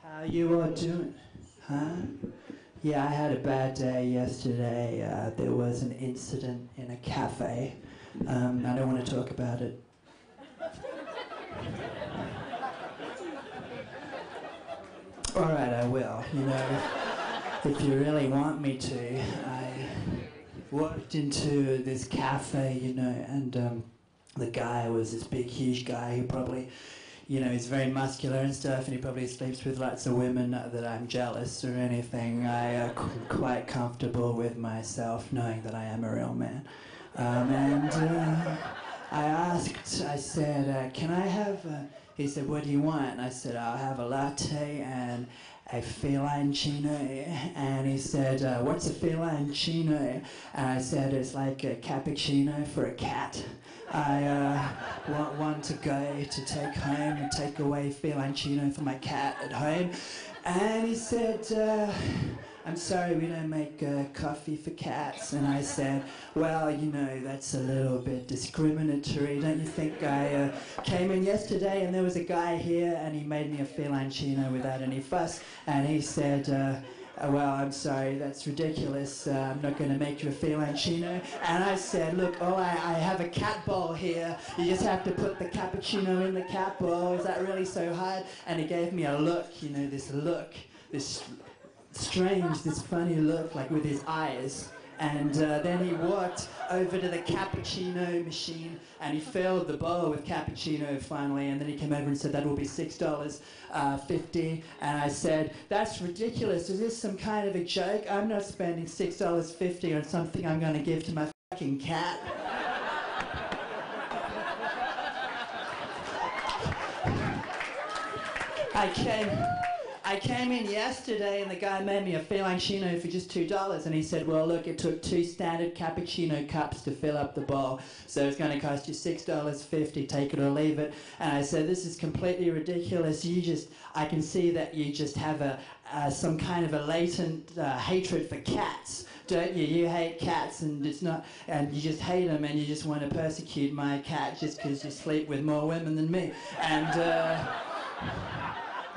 How you all doing? Huh? Yeah, I had a bad day yesterday. There was an incident in a cafe. I don't want to talk about it. Alright, I will. You know, if you really want me to. I walked into this cafe, you know, and the guy was this big, huge guy who probably, you know, he's very muscular and stuff, and he probably sleeps with lots of women. Not that I'm jealous or anything. I'm quite comfortable with myself knowing that I am a real man. I said, can I have, he said, what do you want? And I said, I'll have a latte and a feline chino. And he said, what's a feline chino? And I said, it's like a cappuccino for a cat. I want one to go to take home and take away feline chino for my cat at home. And he said, I'm sorry, we don't make coffee for cats. And I said, well, you know, that's a little bit discriminatory, don't you think? I came in yesterday and there was a guy here and he made me a feline chino without any fuss. And he said, well, I'm sorry, that's ridiculous. I'm not going to make you a feline chino. And I said, look, I have a cat bowl here. You just have to put the cappuccino in the cat bowl. Is that really so hard? And he gave me a look, you know, this look, this strange, this funny look, like with his eyes. And then he walked over to the cappuccino machine and he filled the bowl with cappuccino finally, and then he came over and said that will be $6.50. And I said, that's ridiculous, is this some kind of a joke? I'm not spending $6.50 on something I'm going to give to my fucking cat. I came in yesterday and the guy made me a feline chino for just $2, and he said, well, look, it took 2 standard cappuccino cups to fill up the bowl, so it's going to cost you $6.50, take it or leave it. And I said, this is completely ridiculous. I can see that you just have some kind of a latent hatred for cats, don't you? You hate cats, and and you just hate them, and you just want to persecute my cat just because you sleep with more women than me. And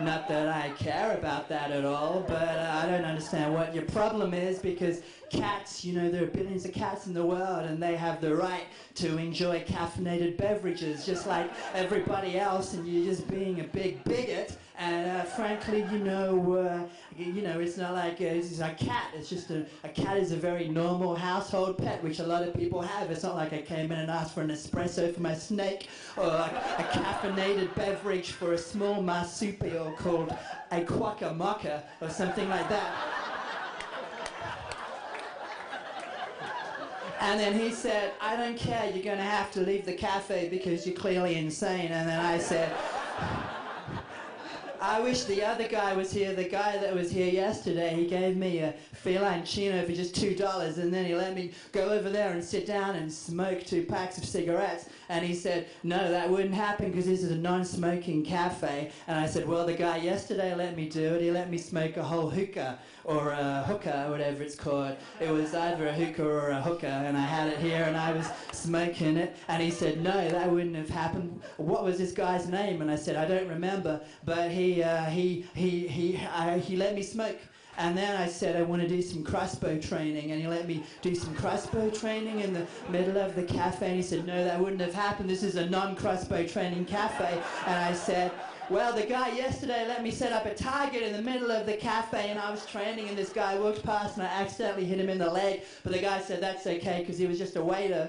not that I care about that at all, but I don't understand what your problem is, because cats, you know, there are billions of cats in the world and they have the right to enjoy caffeinated beverages just like everybody else, and you're just being a big bigot. And frankly, you know, it's not like it's a cat. It's just a cat is a very normal household pet, which a lot of people have. It's not like I came in and asked for an espresso for my snake, or like a caffeinated beverage for a small marsupial called a quokka mocha or something like that. And then he said, I don't care, you're going to have to leave the cafe because you're clearly insane. And then I said, I wish the other guy was here, the guy that was here yesterday. He gave me a feline chino for just $2, and then he let me go over there and sit down and smoke 2 packs of cigarettes. And he said, no, that wouldn't happen because this is a non-smoking cafe. And I said, well, the guy yesterday let me do it. He let me smoke a whole hookah, or a hookah, whatever it's called. It was either a hookah or a hookah, and I had it here and I was smoking it. And he said, no, that wouldn't have happened. What was this guy's name? And I said, I don't remember, but he let me smoke. And then I said I want to do some crossbow training, and he let me do some crossbow training in the middle of the cafe, and he said, no, that wouldn't have happened, this is a non-crossbow training cafe. And I said, well, the guy yesterday let me set up a target in the middle of the cafe, and I was training, and this guy walked past and I accidentally hit him in the leg, but the guy said that's okay because he was just a waiter.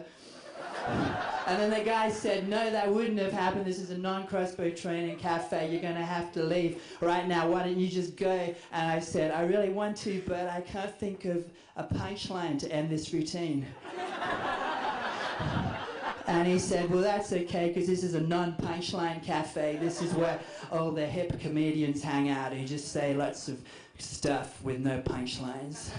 And then the guy said, no, that wouldn't have happened. This is a non-crossbow training cafe. You're going to have to leave right now. Why don't you just go? And I said, I really want to, but I can't think of a punchline to end this routine. And he said, well, that's okay, because this is a non-punchline cafe. This is where all the hip comedians hang out who just say lots of stuff with no punchlines.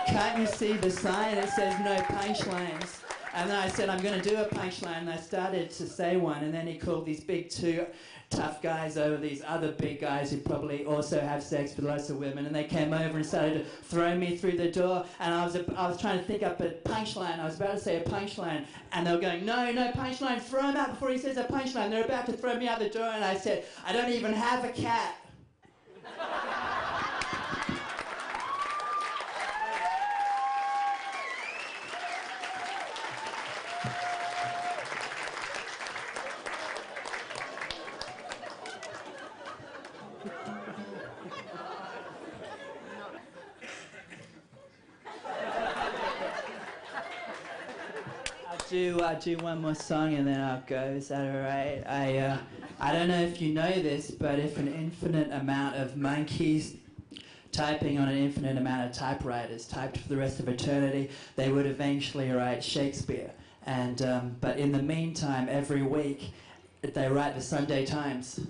Can't you see the sign? It says no punchlines. And then I said, I'm going to do a punchline, and I started to say one, and then he called these big two tough guys over, these other big guys who probably also have sex with lots of women, and they came over and started to throw me through the door, and I was trying to think up a punchline. I was about to say a punchline, and they were going, no punchline, throw him out before he says a punchline. They're about to throw me out the door, and I said, I don't even have a cat. I'll do one more song and then I'll go. Is that all right? I don't know if you know this, but if an infinite amount of monkeys typing on an infinite amount of typewriters typed for the rest of eternity, they would eventually write Shakespeare. And but in the meantime, every week they write the Sunday Times.